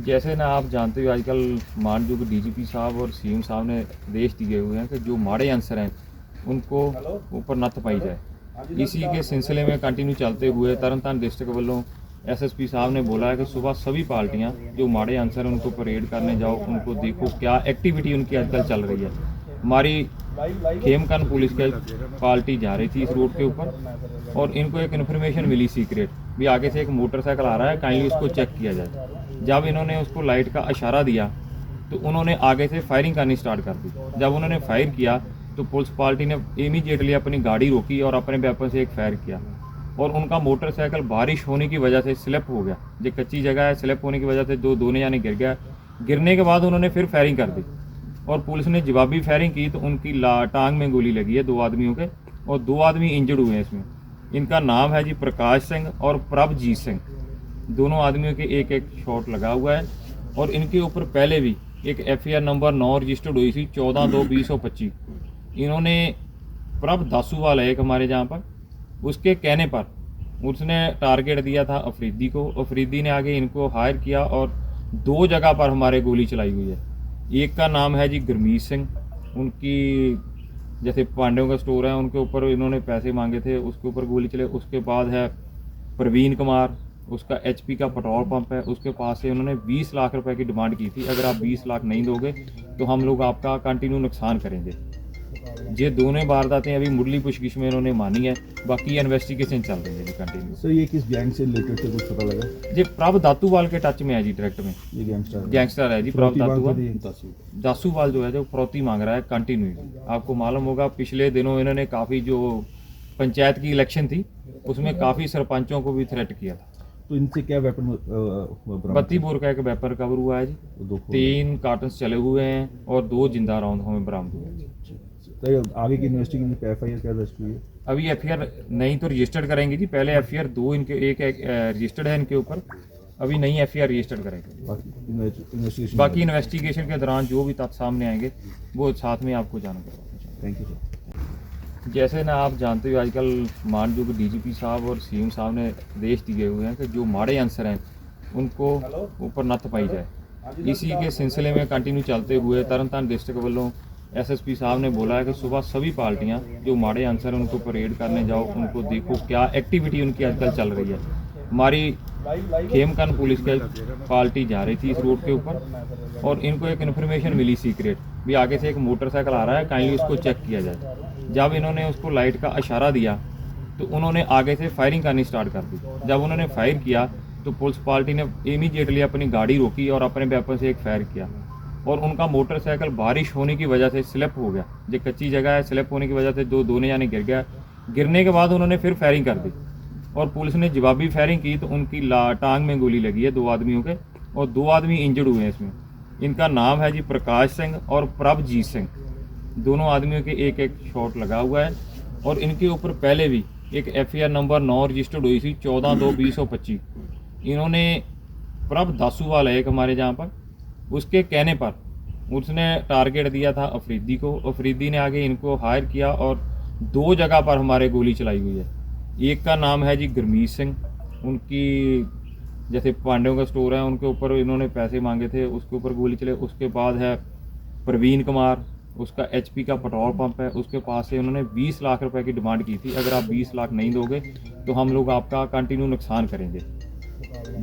जैसे ना आप जानते हो आजकल माननीय डीजीपी साहब और सीएम साहब ने आदेश दिए हुए हैं कि जो माड़े आंसर हैं उनको ऊपर नत्थ पाई जाए। इसी के सिलसिले में कंटिन्यू चलते हुए तरनतारण डिस्ट्रिक्ट वालों एसएसपी साहब ने बोला है कि सुबह सभी पार्टियां जो माड़े आंसर हैं उनको परेड करने जाओ, उनको देखो क्या एक्टिविटी उनकी आजकल चल रही है। हमारी खेमकन पुलिस की पार्टी जा रही थी इस रोड के ऊपर और इनको एक इन्फॉर्मेशन मिली सीक्रेट भी आगे से एक मोटरसाइकिल आ रहा है, काइंडली उसको चेक किया जाए। जब इन्होंने उसको लाइट का इशारा दिया तो उन्होंने आगे से फायरिंग करनी स्टार्ट कर दी। जब उन्होंने फायर किया तो पुलिस पार्टी ने इमीडिएटली अपनी गाड़ी रोकी और अपने वेपन से एक फायर किया और उनका मोटरसाइकिल बारिश होने की वजह से स्लिप हो गया। जो कच्ची जगह है, स्लिप होने की वजह से दोनों जाने गिर गया। गिरने के बाद उन्होंने फिर फायरिंग कर दी और पुलिस ने जवाबी फायरिंग की तो उनकी टांग में गोली लगी है 2 आदमियों के और 2 आदमी इंजर्ड हुए हैं इसमें। इनका नाम है जी प्रकाश सिंह और प्रभजीत सिंह। दोनों आदमियों के एक एक शॉट लगा हुआ है और इनके ऊपर पहले भी एक एफआईआर नंबर 9 रजिस्टर्ड हुई थी 14/2/2025। इन्होंने प्रभ दासूवाल है एक हमारे जहाँ पर, उसके कहने पर उसने टारगेट दिया था अफरीदी को। अफरीदी ने आगे इनको हायर किया और 2 जगह पर हमारे गोली चलाई हुई है। एक का नाम है जी गुरमीत सिंह, उनकी जैसे पांड्यों का स्टोर है उनके ऊपर इन्होंने पैसे मांगे थे, उसके ऊपर गोली चले। उसके बाद है प्रवीण कुमार, उसका एचपी का पेट्रोल पंप है, उसके पास से उन्होंने 20 लाख रुपए की डिमांड की थी। अगर आप 20 लाख नहीं दोगे तो हम लोग आपका कंटिन्यू नुकसान करेंगे। ये दोनों वारदातें अभी मुरली पुछगिछ में इन्होंने मानी है, बाकी इन्वेस्टिगेशन चल रही है जी कंटिन्यू। सर ये किस गैंग से रिलेटेड थे, कुछ पता लगा? जी प्रभ दासूवाल के टच में है जी, डायरेक्ट में ये गैंगस्टर है जी प्रभ दासूवाल। दासूवाल दासूवाल जो है जो फरौती मांग रहा है कंटिन्यू। आपको मालूम होगा पिछले दिनों इन्होंने काफ़ी जो पंचायत की इलेक्शन थी उसमें काफ़ी सरपंचों को भी थ्रेट किया था। तो इनसे क्या वेपन 32 बोर का एक वेपन रिकवर हुआ है जी, 3 कार्टन चले हुए हैं और 2 जिंदा राउंड हमें बरामद हुए हैं। तो आगे की इन्वेस्टिगेशन पे एफआईआर क्या दर्ज हुई है? अभी एफआईआर नहीं तो रजिस्टर्ड करेंगे जी, पहले एफआईआर 2 इनके एक रजिस्टर्ड है इनके ऊपर, अभी नई एफआईआर रजिस्टर्ड करेंगे। बाकी इन्वेस्टिगेशन के दौरान जो भी तथ्य सामने आएंगे वो साथ में आपको जानकारी। Thank you sir. जैसे ना आप जानते हो आजकल माननीय डीजीपी साहब और सीएम साहब ने आदेश दिए हुए हैं कि जो माड़े आंसर हैं उनको ऊपर नत्थ पाई जाए। इसी के सिलसिले में कंटिन्यू चलते हुए तरनतारण डिस्ट्रिक्ट वालों एसएसपी साहब ने बोला है कि सुबह सभी पार्टियां जो माड़े आंसर हैं उनको परेड करने जाओ, उनको देखो क्या एक्टिविटी उनकी आजकल चल रही है। हमारी खेमकन पुलिस की पार्टी जा रही थी इस रोड के ऊपर और इनको एक इन्फॉर्मेशन मिली सीक्रेट भी आगे से एक मोटरसाइकिल आ रहा है, काइंडली उसको चेक किया जाए। जब इन्होंने उसको लाइट का इशारा दिया तो उन्होंने आगे से फायरिंग करनी स्टार्ट कर दी। जब उन्होंने फायर किया तो पुलिस पार्टी ने इमीडिएटली अपनी गाड़ी रोकी और अपने वेपन से एक फायर किया और उनका मोटरसाइकिल बारिश होने की वजह से स्लिप हो गया। जो कच्ची जगह है, स्लिप होने की वजह से दोनों जाने गिर गया। गिरने के बाद उन्होंने फिर फायरिंग कर दी और पुलिस ने जवाबी फायरिंग की तो उनकी टांग में गोली लगी है 2 आदमियों के और 2 आदमी इंजर्ड हुए हैं इसमें। इनका नाम है जी प्रकाश सिंह और प्रभजीत सिंह। दोनों आदमियों के एक एक शॉट लगा हुआ है और इनके ऊपर पहले भी एक एफआईआर नंबर 9 रजिस्टर्ड हुई थी 14/2/2025। इन्होंने प्रभ दासूवाल है एक हमारे जहाँ पर, उसके कहने पर उसने टारगेट दिया था अफरीदी को। अफरीदी ने आगे इनको हायर किया और 2 जगह पर हमारे गोली चलाई हुई है। एक का नाम है जी गुरमीत सिंह, उनकी जैसे पांड्यों का स्टोर है उनके ऊपर इन्होंने पैसे मांगे थे, उसके ऊपर गोली चले। उसके बाद है प्रवीण कुमार, उसका एचपी का पेट्रोल पंप है, उसके पास से उन्होंने 20 लाख रुपए की डिमांड की थी। अगर आप 20 लाख नहीं दोगे तो हम लोग आपका कंटिन्यू नुकसान करेंगे।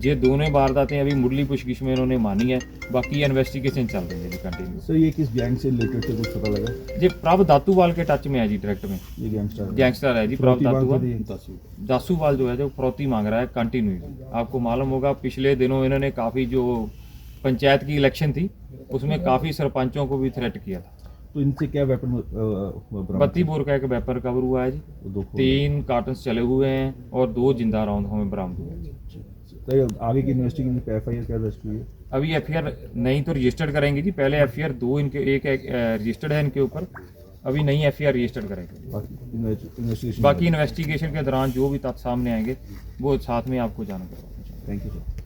ये दोनों वारदातें अभी मुरली पुछगिछ में इन्होंने मानी है, बाकी इन्वेस्टिगेशन चल रही है जी कंटिन्यू। सर ये किस गैंग से रिलेटेड थे, कुछ पता लगा? जी प्रभ दासूवाल के टच में है जी, डायरेक्ट में ये गैंगस्टर है जी प्रभ दासूवाल जो है जो फरौती मांग रहा है कंटिन्यू। आपको मालूम होगा पिछले दिनों इन्होंने काफ़ी जो पंचायत की इलेक्शन थी उसमें काफ़ी सरपंचों को भी थ्रेट किया था। तो इनसे क्या वेपन 32 बोर का एक वेपन रिकवर हुआ है जी, 3 कार्टन चले हुए हैं और 2 जिंदा राउंड हमें बरामद हुए हैं। तो आगे की इन्वेस्टिगेशन पे एफआईआर क्या दर्ज हुई है? अभी एफआईआर नहीं तो रजिस्टर्ड करेंगे जी, पहले एफआईआर 2 इनके एक रजिस्टर्ड है इनके ऊपर, अभी नई एफआईआर रजिस्टर्ड करेंगे। बाकी इन्वेस्टिगेशन के दौरान जो भी तथ्य सामने आएंगे वो साथ में आपको जानकारी। Thank you sir.